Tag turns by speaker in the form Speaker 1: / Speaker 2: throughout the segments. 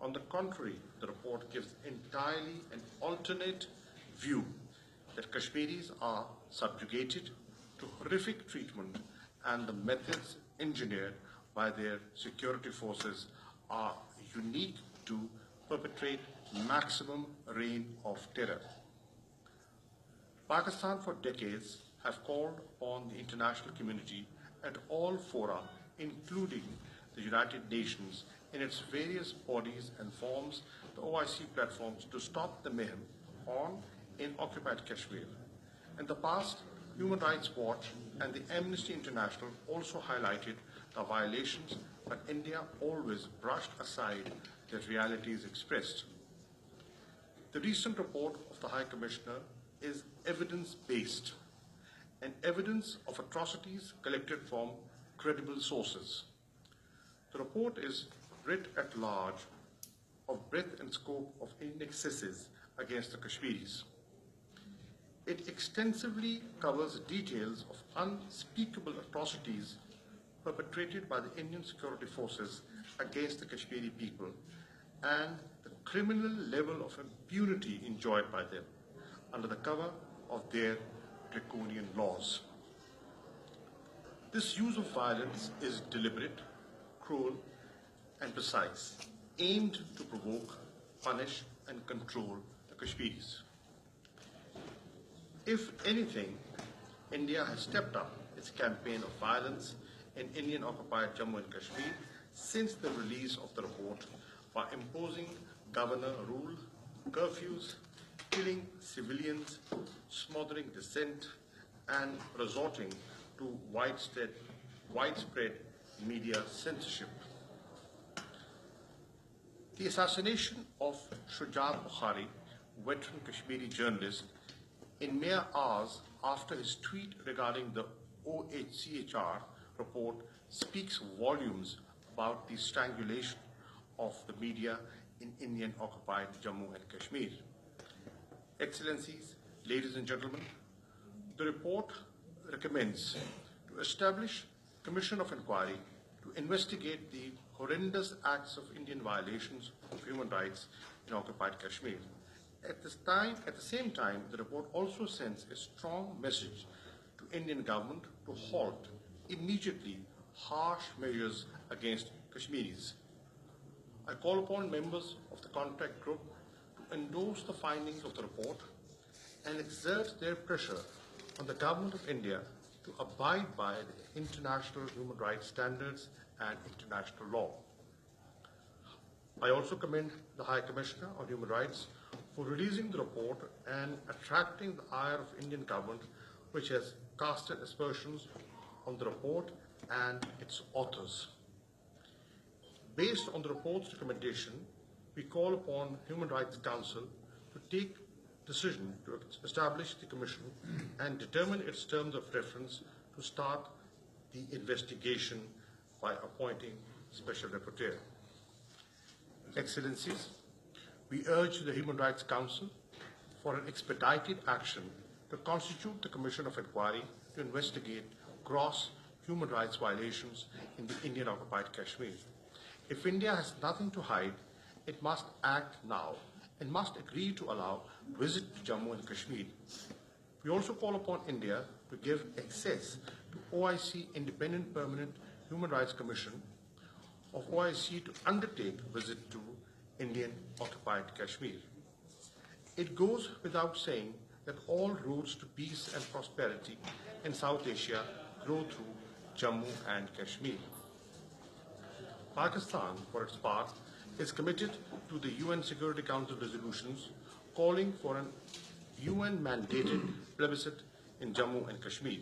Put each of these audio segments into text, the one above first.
Speaker 1: On the contrary, the report gives entirely an alternate view that Kashmiris are subjugated to horrific treatment and the methods engineered by their security forces are unique to perpetrate maximum reign of terror. Pakistan for decades have called upon the international community at all fora, including the United Nations, in its various bodies and forms, the OIC platforms, to stop the mayhem on in occupied Kashmir. In the past, Human Rights Watch and the Amnesty International also highlighted the violations, but India always brushed aside the realities expressed. The recent report of the High Commissioner is evidence-based and evidence of atrocities collected from credible sources. The report is writ at large of breadth and scope of excesses against the Kashmiris. It extensively covers details of unspeakable atrocities perpetrated by the Indian security forces against the Kashmiri people and the criminal level of impunity enjoyed by them under the cover of their draconian laws. This use of violence is deliberate, cruel, and precise, aimed to provoke, punish, and control the Kashmiris. If anything, India has stepped up its campaign of violence in Indian-occupied Jammu and Kashmir since the release of the report by imposing governor rule, curfews, killing civilians, smothering dissent, and resorting to widespread media censorship. The assassination of Shujat Bukhari, veteran Kashmiri journalist, in mere hours after his tweet regarding the OHCHR report, speaks volumes about the strangulation of the media in Indian-occupied Jammu and Kashmir. Excellencies, ladies and gentlemen, the report recommends to establish a commission of inquiry to investigate the horrendous acts of Indian violations of human rights in occupied Kashmir. At the same time, the report also sends a strong message to Indian government to halt immediately harsh measures against Kashmiris. I call upon members of the contact group to endorse the findings of the report and exert their pressure on the government of India to abide by the international human rights standards and international law. I also commend the High Commissioner on Human Rights for releasing the report and attracting the ire of Indian government, which has casted aspersions on the report and its authors. Based on the report's recommendation, we call upon Human Rights Council to take decision to establish the commission and determine its terms of reference to start the investigation by appointing special rapporteur. Excellencies, we urge the Human Rights Council for an expedited action to constitute the Commission of Inquiry to investigate gross human rights violations in the Indian-occupied Kashmir. If India has nothing to hide, it must act now and must agree to allow visit to Jammu and Kashmir. We also call upon India to give access to OIC Independent Permanent Human Rights Commission of OIC to undertake visit to Indian-occupied Kashmir. It goes without saying that all roads to peace and prosperity in South Asia grow through Jammu and Kashmir. Pakistan, for its part, is committed to the UN Security Council resolutions calling for an UN-mandated plebiscite in Jammu and Kashmir.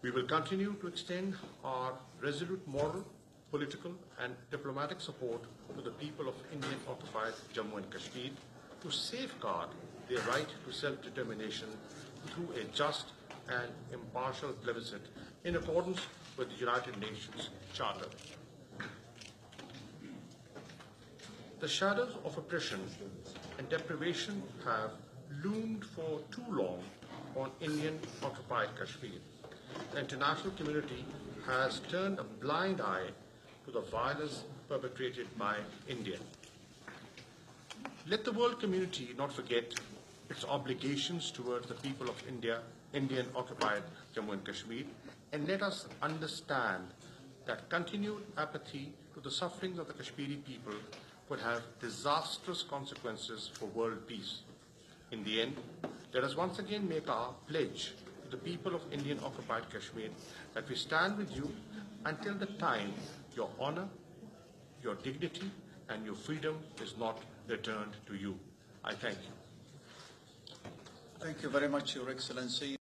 Speaker 1: We will continue to extend our resolute moral, political and diplomatic support to the people of Indian-occupied Jammu and Kashmir to safeguard their right to self-determination through a just and impartial plebiscite in accordance with the United Nations Charter. The shadows of oppression and deprivation have loomed for too long on Indian-occupied Kashmir. The international community has turned a blind eye to the violence perpetrated by India. Let the world community not forget its obligations towards the people of India, Indian-occupied Jammu and Kashmir, and let us understand that continued apathy to the sufferings of the Kashmiri people could have disastrous consequences for world peace. In the end, let us once again make our pledge to the people of Indian-occupied Kashmir that we stand with you until the time your honor, your dignity, and your freedom is not returned to you. I thank you.
Speaker 2: Thank you very much, Your Excellency.